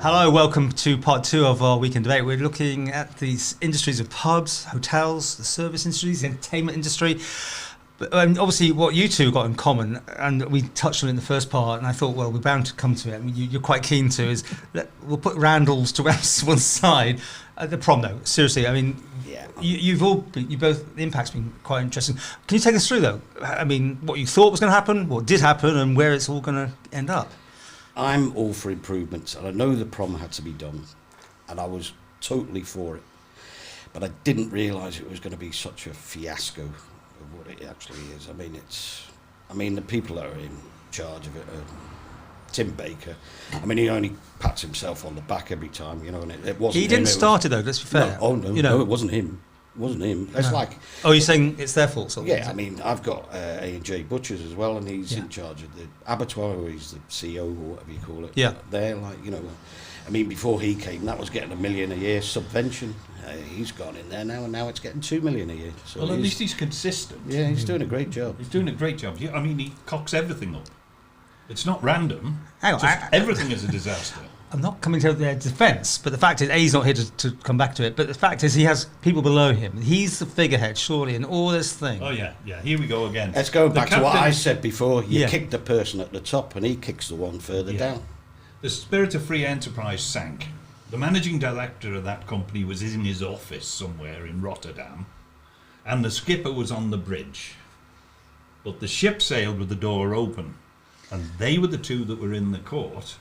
Hello, welcome to part 2 of our weekend debate. We're looking at these industries of pubs, hotels, the service industries, the entertainment industry. But obviously what you two got in common, and we touched on it in the first part, and I thought, well, we're bound to come to it, and you're quite keen to, is we'll put Randall's to one side. The prom, though, seriously, I mean, you both, the impact's been quite interesting. Can you take us through, though? I mean, what you thought was going to happen, what did happen, and where it's all going to end up? I'm all for improvements, and I know the prom had to be done, and I was totally for it. But I didn't realise it was going to be such a fiasco of what it actually is. I mean, the people that are in charge of it are Tim Baker. I mean, he only pats himself on the back every time, you know, and it wasn't He didn't him, start it, though, let's be fair. No, it wasn't him. It wasn't him. It's like... Oh, you're saying it's their fault? Sort of, yeah, I mean, I've got A&J Butchers as well, and he's in charge of the abattoir, or he's the CEO, or whatever you call it. Yeah. They're like, you know, I mean, before he came, that was getting $1 million a year subvention. He's gone in there now, and now it's getting $2 million a year. So well, at least he's consistent. Yeah, he's doing a great job. He's doing a great job. I mean, he cocks everything up. It's not random. Hang on, everything is a disaster. I'm not coming to their defence, but the fact is, he's not here to come back to it, but the fact is he has people below him. He's the figurehead, surely, in all this thing. Oh, yeah, here we go again. Let's go back to what I said before. You kick the person at the top, and he kicks the one further down. The spirit of free enterprise sank. The managing director of that company was in his office somewhere in Rotterdam, and the skipper was on the bridge. But the ship sailed with the door open, and they were the two that were in the court.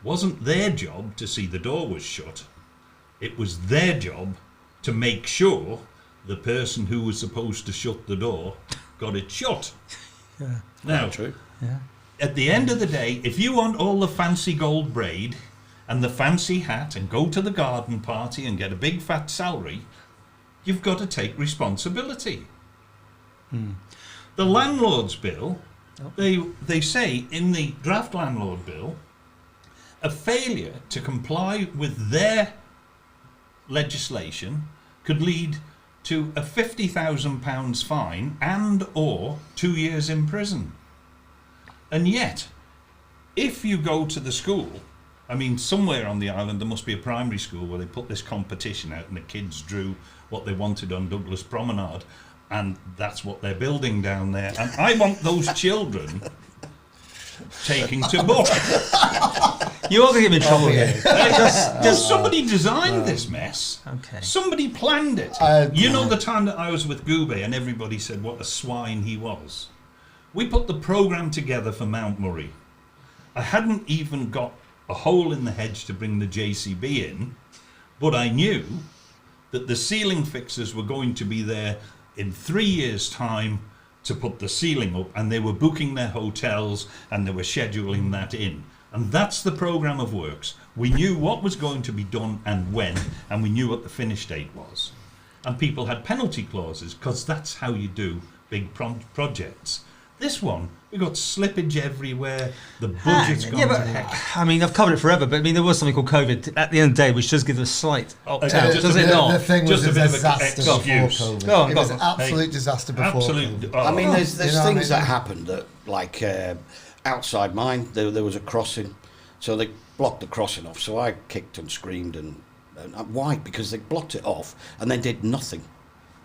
Wasn't their job to see the door was shut. It was their job to make sure the person who was supposed to shut the door got it shut. Yeah. Now, True. Yeah. At the end of the day, if you want all the fancy gold braid and the fancy hat and go to the garden party and get a big fat salary, you've got to take responsibility. The landlord's bill, they say in the draft landlord bill, a failure to comply with their legislation could lead to a £50,000 fine and or 2 years in prison. And yet, if you go to the school, I mean, somewhere on the island there must be a primary school where they put this competition out and the kids drew what they wanted on Douglas Promenade, and that's what they're building down there. And I want those children taking to book. You're going to get me in trouble here. Somebody designed this mess. Okay. Somebody planned it. You know the time that I was with Goubet and everybody said what a swine he was? We put the programme together for Mount Murray. I hadn't even got a hole in the hedge to bring the JCB in, but I knew that the ceiling fixers were going to be there in 3 years' time to put the ceiling up, and they were booking their hotels and they were scheduling that in. And that's the programme of works. We knew what was going to be done and when, and we knew what the finish date was. And people had penalty clauses, because that's how you do big projects. This one, we got slippage everywhere, the budget's gone to heck. I mean, I've covered it forever, but I mean, there was something called COVID at the end of the day, which does give a slight opt-out, does it not? The thing was Just a a bit of disaster an before excuse. COVID. It was an absolute disaster before COVID. I mean, there's You know things what I mean? that happened that, like, outside mine, there was a crossing, so they blocked the crossing off, so I kicked and screamed, and why? Because they blocked it off and then did nothing.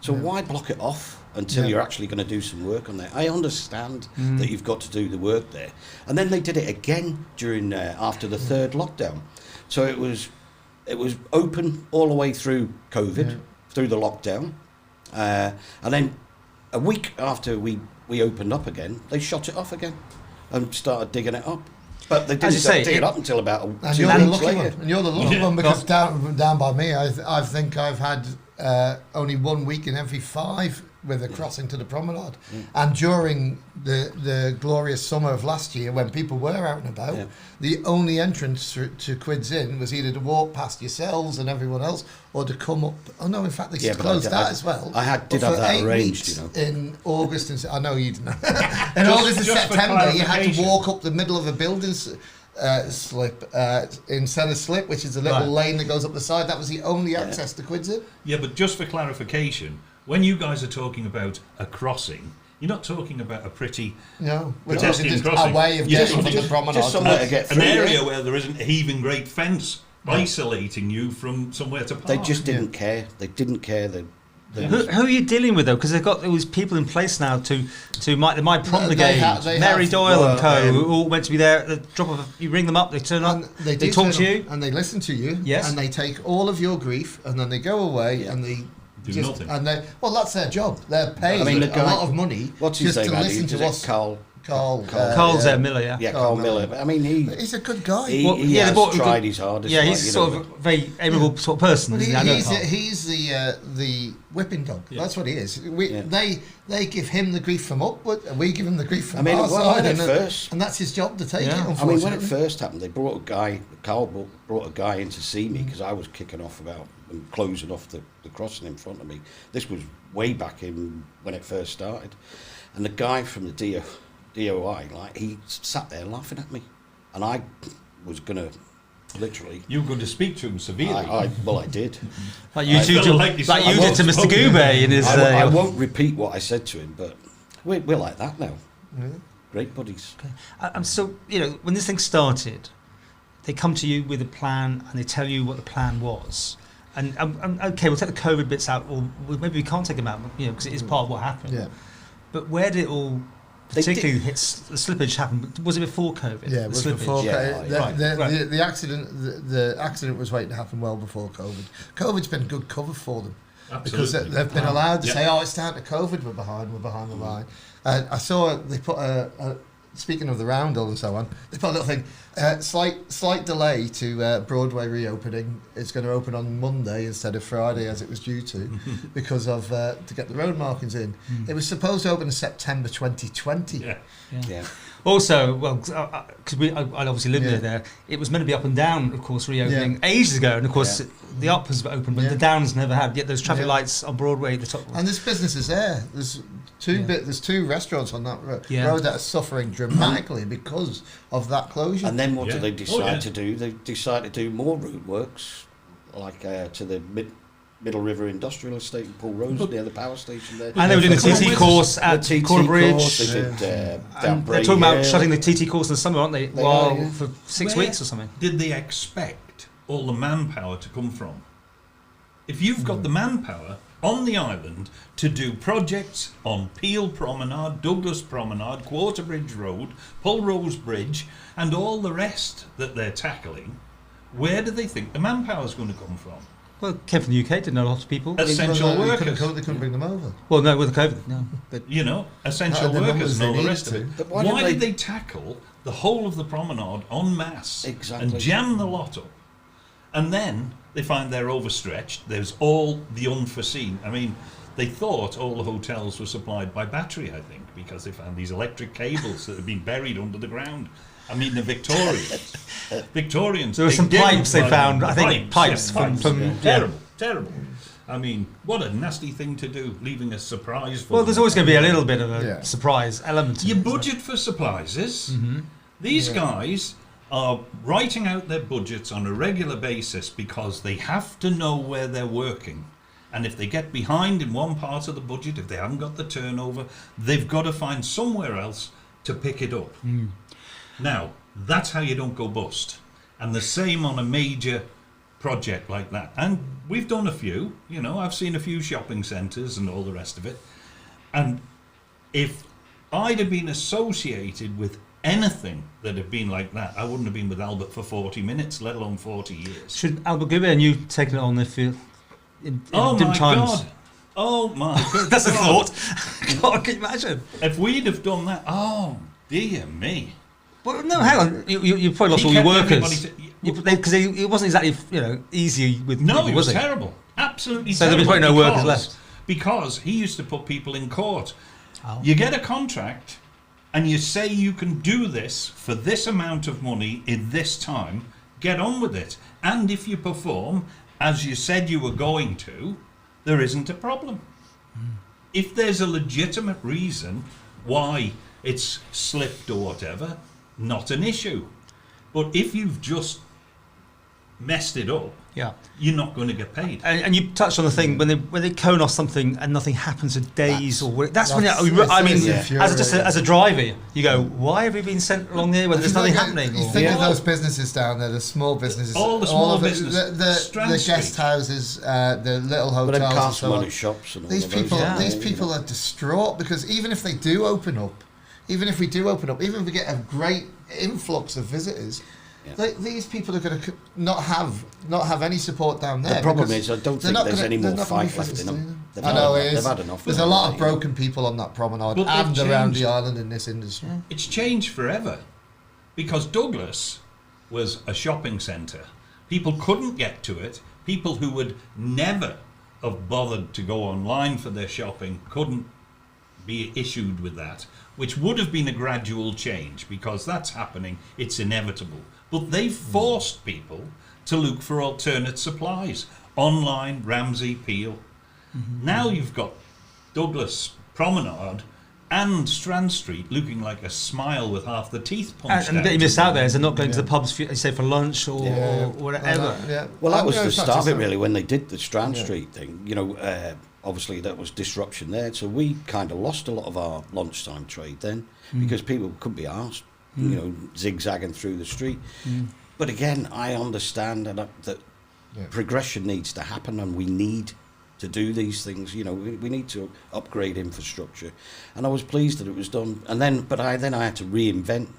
So why block it off until you're actually going to do some work on there? I understand that you've got to do the work there. And then they did it again during after the third lockdown. So it was open all the way through COVID, through the lockdown. And then a week after we opened up again, they shot it off again and started digging it up. But they didn't dig it up until about 2 weeks later. And you're the lucky one, because down by me, I think I've had only 1 week in every 5 with a crossing to the promenade. And during the glorious summer of last year, when people were out and about, the only entrance to Quids Inn was either to walk past yourselves and everyone else, or to come up. Oh no, in fact they closed that as well. I did have that arranged, you know. In August and I know you didn't. In August and September, you had to walk up the middle of a building slip instead of slip, which is a little lane that goes up the side. That was the only access to Quids Inn. Yeah, but just for clarification, when you guys are talking about a crossing, You're not talking about a pretty No, we're pedestrian talking just crossing. a way of getting from the promenade. just somewhere to get An through. area where there isn't a heaving great fence isolating you from somewhere to park. They just didn't care. They didn't care. Who are you dealing with though? Because they've got those people in place now to my Promenade, Mary Doyle and co, who all meant to be there at the drop of. You ring them up, they turn up, they talk to you, and they listen to you. Yes, and they take all of your grief, and then they go away and they do nothing. And that's their job. They're paid a lot of money what's his just name, to listen to us. Carl's Miller, Carl Miller. I mean, he's a good guy. He has tried his hardest. Yeah, he's sort of a very amiable sort of person. Well, he's the whipping dog. Yeah. That's what he is. They give him the grief from upward, and we give him the grief from our side. And that's his job to take it. I mean, when it first happened, they brought Carl brought a guy in to see me because I was kicking off about and closing off the crossing in front of me. This was way back when it first started, and the guy from the DOI, like, he sat there laughing at me, and I was gonna literally. You were going to speak to him severely. I did. Like you did to Mr. Goubet in his. I won't repeat what I said to him, but we're like that now. Mm-hmm. Great buddies. Okay. I'm still, when this thing started, they come to you with a plan and they tell you what the plan was. And okay, we'll take the COVID bits out, or maybe we can't take them out, because it is part of what happened. Yeah. But where did it all? Particularly the slippage happened. Was it before COVID? Yeah, it was before COVID. Right. The accident was waiting to happen well before COVID. COVID's been good cover for them. Absolutely. Because they've been allowed to say, it's down to COVID, we're behind the line. I saw they put speaking of the roundel and so on, they put a little thing, slight delay to Broadway reopening. It's going to open on Monday instead of Friday as it was due to, because of to get the road markings in. It was supposed to open in September 2020. Yeah. Also, well, because I obviously lived there, it was meant to be up and down, of course, reopening ages ago, and of course the up has opened, but the down's never had. Yet those traffic lights on Broadway at the top. And there's businesses there. There's two restaurants on that road that are suffering dramatically because of that closure. And then what do they decide to do? They decide to do more route works, like to the Middle River Industrial Estate in Paul Rose near the power station there. And they were doing the TT course at Corner Bridge. They did they're talking about shutting the TT course in the summer, aren't they? For 6 weeks or something. Did they expect all the manpower to come from? If you've got the manpower on the island to do projects on Peel Promenade, Douglas Promenade, Quarterbridge Road, Paul Rose Bridge, and all the rest that they're tackling, where do they think the manpower's going to come from? Well, came from the UK, didn't know lots of people. Essential workers. They couldn't bring them over. Well, no, with the COVID, no. But, essential workers and all the rest of it. But why did they tackle the whole of the promenade en masse and jam the lot up? And then they find they're overstretched. There's all the unforeseen. I mean, they thought all the hotels were supplied by battery, I think, because they found these electric cables that had been buried under the ground. I mean, the Victorians. There were some pipes they found. I think pipes from terrible. I mean, what a nasty thing to do, leaving a surprise for Well, there's always going to be a little bit of a surprise element. You budget for surprises. Mm-hmm. These guys are writing out their budgets on a regular basis because they have to know where they're working. And if they get behind in one part of the budget, if they haven't got the turnover, they've got to find somewhere else to pick it up. Now, that's how you don't go bust. And the same on a major project like that. And we've done a few, I've seen a few shopping centres and all the rest of it. And if I'd have been associated with anything that had been like that, I wouldn't have been with Albert for 40 minutes, let alone 40 years. Should Albert Goubet and you taken it on the field in oh dim my times? God. Oh my God. That's a thought. God, can you imagine? If we'd have done that, oh dear me. Well, no, hang on. You probably lost all your workers. Because it wasn't exactly easy with people, it was terrible. Absolutely so terrible. So there was probably no workers left. Because he used to put people in court. Oh. You get a contract and you say you can do this for this amount of money in this time, get on with it. And if you perform as you said you were going to, there isn't a problem. If there's a legitimate reason why it's slipped or whatever, not an issue. But if you've just messed it up, Yeah. you're not going to get paid. And you touched on the thing when they cone off something and nothing happens for days that's when it's as a driver you go, why have we been sent along there when there's nothing happening? You think of those businesses down there, the small businesses, all the small businesses, the guest houses, the little hotels, but and so on. shops and all These of people, those, these people are distraught because even if we do open up, even if we get a great influx of visitors. Yeah. These people are going to not have any support down there. The problem is, I don't think there's any more fight left in them. They've had enough. There's a lot of broken people on that promenade and around the island in this industry. Yeah. It's changed forever because Douglas was a shopping centre. People couldn't get to it. People who would never have bothered to go online for their shopping couldn't be issued with that, which would have been a gradual change because that's happening. It's inevitable. But they've forced people to look for alternate supplies. Online, Ramsey, Peel. Mm-hmm. Now you've got Douglas Promenade and Strand Street looking like a smile with half the teeth punched out. And you missed out there is they're not going to the pubs, say, for lunch or whatever. Well, that was the start of it, really, when they did the Strand Street thing. You know, obviously that was disruption there. So we kind of lost a lot of our lunchtime trade then because people couldn't be asked. You know, zigzagging through the street. But again, I understand that progression needs to happen and we need to do these things. You know, we need to upgrade infrastructure. And I was pleased that it was done. And then I had to reinvent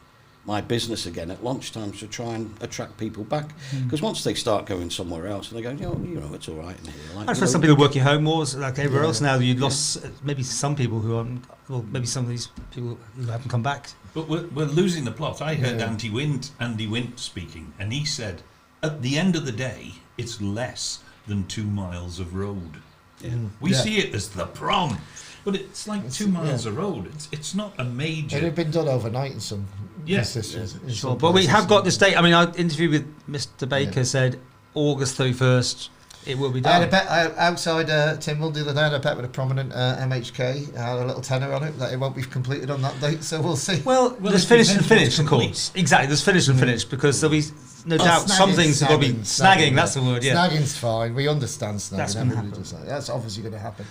my business again at lunchtime to try and attract people back. Because once they start going somewhere else and they go, you know, it's all right in here. Like, I suppose some people working home more, like everywhere else now. You've lost maybe some people who are, well, maybe some of these people who haven't come back. But we're losing the plot. I heard Andy Wint speaking, and he said, at the end of the day, it's less than 2 miles of road. We see it as the prom, but it's like 2 miles of road. It's not a major. It had been done overnight in some instances. Sure, but we have got this date. I mean, our interview with Mr. Baker said August 31st. It will be done. I had a bet outside Tynwald the other day. I had a bet with a prominent MHK. I had a little tenner on it that it won't be completed on that date, so we'll see. Well there's finish and finish, of course. Exactly, there's finish and finish because there'll be no doubt some things will be snagging. That's the word. Yeah, snagging's fine. We understand snagging. That's obviously going to happen.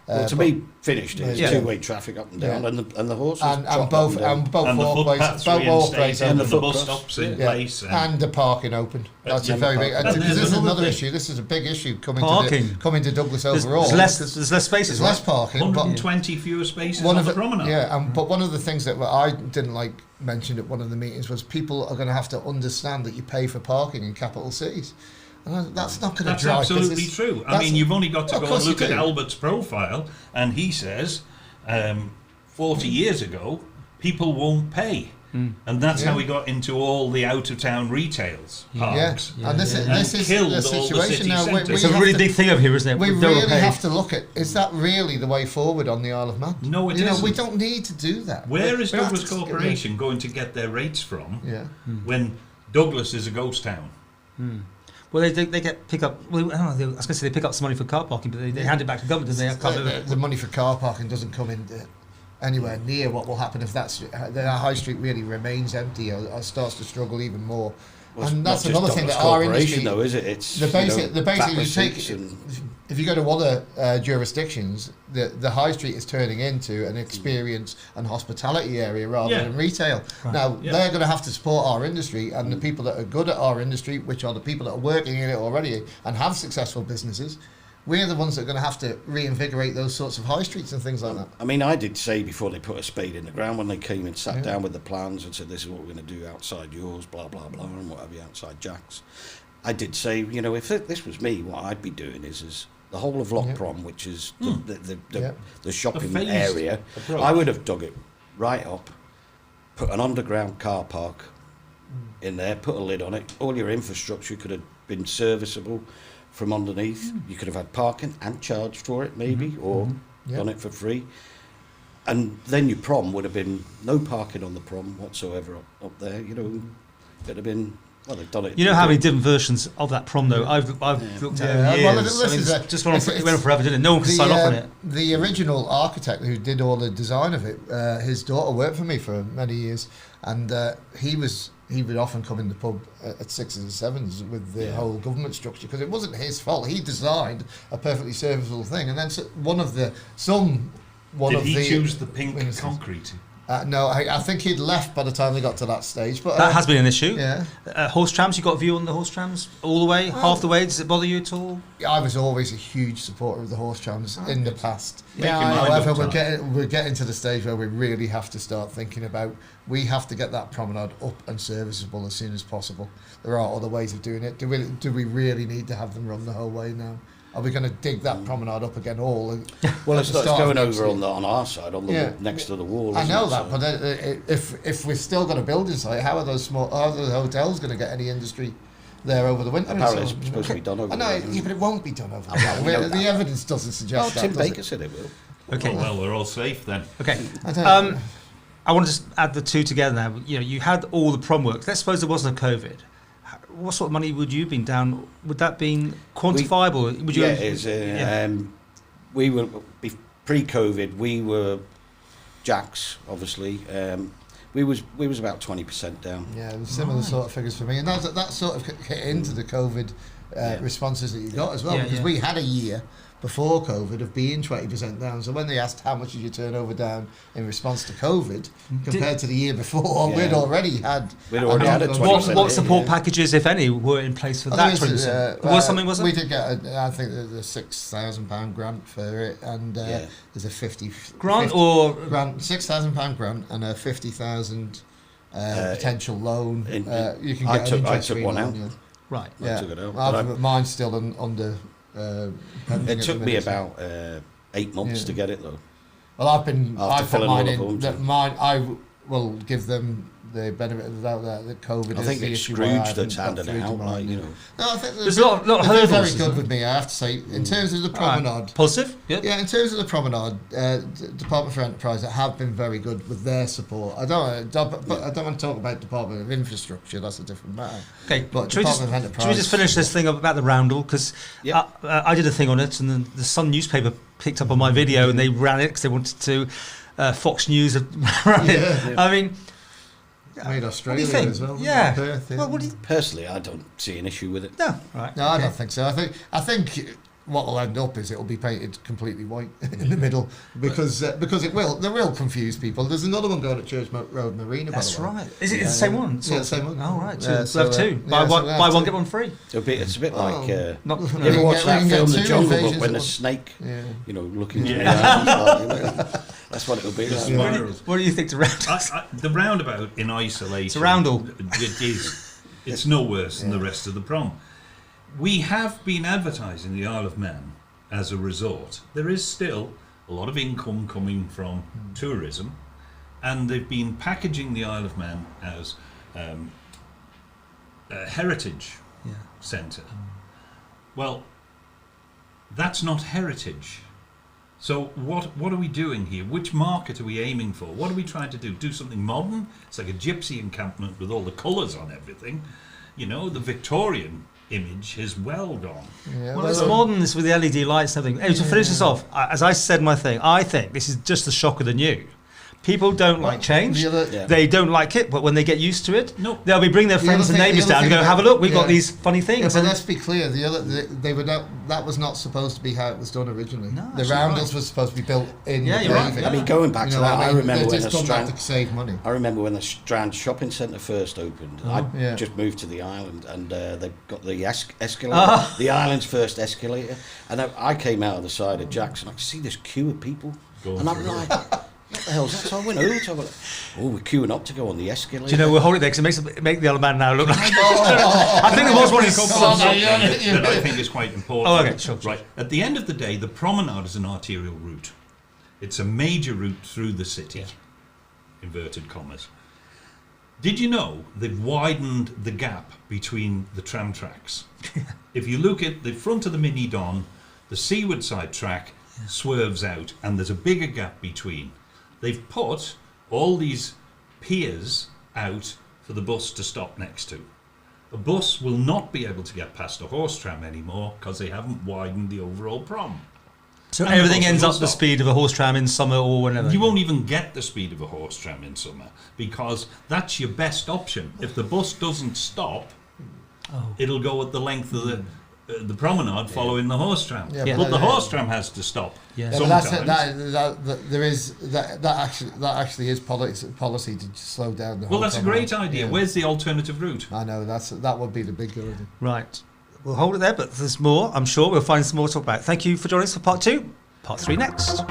Well, to be finished, it's two-way traffic up and down, and the horses and both walkways, and the bus stops in place, and the parking open. That's a very big. Because this is another issue. This is a big issue coming to Douglas overall. There's less spaces. There's less parking. 120 fewer spaces on the promenade. Yeah, but one of the things that I didn't like mentioned at one of the meetings was people are going to have to understand that you pay for parking in capital cities. And that's not going to drive business. That's absolutely true. I mean, you've only got to go and look at Albert's profile, and he says 40 years ago, people won't pay. And that's how we got into all the out-of-town retails parks. And this is the situation now. It's a really big thing over here, isn't it? We really have to look at, is that really the way forward on the Isle of Man? No, it isn't. We don't need to do that. Where is Douglas Corporation going to get their rates from when Douglas is a ghost town? Well, they pick up. Well, I don't know. I was going to say they pick up some money for car parking, but they hand it back to government. The money for car parking doesn't come in anywhere near what will happen if the high street really remains empty or starts to struggle even more. Well, and that's another thing that our industry, though, is it? It's the basic you take. If you go to other jurisdictions, the high street is turning into an experience and hospitality area rather than retail. Right. Now they're going to have to support our industry, and the people that are good at our industry, which are the people that are working in it already and have successful businesses. We're the ones that are going to have to reinvigorate those sorts of high streets and things like that. I mean, I did say before they put a spade in the ground, when they came and sat down with the plans and said, this is what we're going to do outside yours, blah, blah, blah, and what have you, outside Jack's. I did say, you know, if this was me, what I'd be doing is the whole of Loch Prom, which is the shopping area, approach. I would have dug it right up, put an underground car park in there, put a lid on it. All your infrastructure could have been serviceable from underneath. You could have had parking and charged for it maybe, or done it for free. And then your prom would have been no parking on the prom whatsoever up there, you know. It'd have been Well, they've done it. You know how many different versions of that prom though I've looked at over years. Well, Just went on forever, didn't it? No one could sign off on it. The original architect who did all the design of it, his daughter worked for me for many years, and he would often come in the pub at 6s and 7s with the whole government structure, because it wasn't his fault. He designed a perfectly serviceable thing, and then Did he choose the pink concrete? No, I think he'd left by the time they got to that stage. But that has been an issue. Yeah. Horse trams, you got a view on the horse trams all the way, half the way? Does it bother you at all? I was always a huge supporter of the horse trams in the past. Yeah, however, we're getting to the stage where we really have to start thinking about, we have to get that promenade up and serviceable as soon as possible. There are other ways of doing it. Do we really need to have them run the whole way now? Are we going to dig that promenade up again all? Well, it's going over on our side, on the next to the wall. I know that, but if we've still got a building site, how are those hotels going to get any industry there over the winter? Apparently, it's supposed to be done over the winter. Yeah, but it won't be done over the winter. The evidence doesn't suggest that. Tim Baker said it will. Okay. Oh, well, we're all safe then. Okay. I want to just add the two together now. You know, you had all the prom work. Let's suppose there wasn't a COVID. What sort of money would you have been down? Would that been quantifiable? It is. We were pre-COVID. We were Jacks, obviously. We was about 20% down. Yeah, it was similar sort of figures for me, and that sort of hit into the COVID responses that you got as well, because we had a year before COVID of being 20% down. So when they asked how much did your turnover down in response to COVID compared to the year before, we'd already had a 20%. What support packages, if any, were in place for that 20%? Was it? We did get, I think, the £6,000 grant for it, and there's a 50 grant £6,000 grant and a 50,000 potential loan. You can get I took one out. Right. I took it out. Mine's still under. It took me about 8 months to get it though. Well, I've put mine in. I will give them the benefit of the doubt that COVID. I think it's Scrooge that's handing it out, like, you know. No, I think there's a lot of hurdles. Very good with me, I have to say. In terms of the promenade, positive. Yep. Yeah, in terms of the promenade, Department for Enterprise have been very good with their support. I don't want to talk about Department of Infrastructure. That's a different matter. Okay, but should we just finish this thing about the roundel? Because I did a thing on it, and then the Sun newspaper picked up on my video, and they ran it because they wanted to. Fox News ran it. Yeah. I mean. Made Australia as well. Yeah. Perth, Well, what do you... Personally, I don't see an issue with it. No, right. No, I don't think so. I think what will end up is it'll be painted completely white in the middle because it will. They will confuse people. There's another one going at Church Road Marina. That's by the way. right. Is it the same one? Yeah, the same one. Oh, right. So we'll have two. Buy one, get one free. It's a bit like. You not, ever watch that film, The Jungle Book, when the snake, looking to that's what it'll be. What do you think to roundabout? The roundabout in isolation. It's a roundel. It is. It's no worse than the rest of the prom. We have been advertising the Isle of Man as a resort. There is still a lot of income coming from tourism, and they've been packaging the Isle of Man as a heritage centre. Well, that's not heritage. So what are we doing here? Which market are we aiming for? What are we trying to do? Do something modern? It's like a gypsy encampment with all the colours on everything. You know, the Victorian image is well gone. Yeah, well, it's modern, this with the LED lights and everything. Anyway, to finish this off, as I said my thing, I think this is just the shock of the new. People don't like change. They don't like it, but when they get used to it, they'll be bringing their friends and neighbours down and go, have a look, we've got these funny things. Yeah, but let's be clear, that was not supposed to be how it was done originally. No, the roundels was supposed to be built in the you're right. I mean, going back to that, I remember when the Strand to save money. I remember when the Strand shopping centre first opened. I just moved to the island, and they've got the escalator, the island's first escalator, and I came out of the side of Jackson. I could see this queue of people, and I'm like, what the hell's that? So I went over to them, we're queuing up to go on the escalator. Do you know, we're holding it there because it makes the other man now look like... I think there was one in that I think is quite important. Oh, okay, sure. Right. At the end of the day, the promenade is an arterial route. It's a major route through the city, inverted commas. Did you know they've widened the gap between the tram tracks? If you look at the front of the Mini Don, the seaward side track swerves out, and there's a bigger gap between. They've put all these piers out for the bus to stop next to. A bus will not be able to get past a horse tram anymore because they haven't widened the overall prom. So And everything the buses ends will up the stop. speed of a horse tram in summer or whenever. You won't even get the speed of a horse tram in summer because that's your best option. If the bus doesn't stop, it'll go at the length of the promenade following the horse tram. Yeah, But the horse tram has to stop. Yeah. Yeah, but Sometimes. there is that actually is policy to slow down the. Well, whole that's a promenade. great idea. Yeah. Where's the alternative route? I know that would be the big goal. Right. We'll hold it there, but there's more. I'm sure we'll find some more to talk about. Thank you for joining us for part 2. Part 3 next.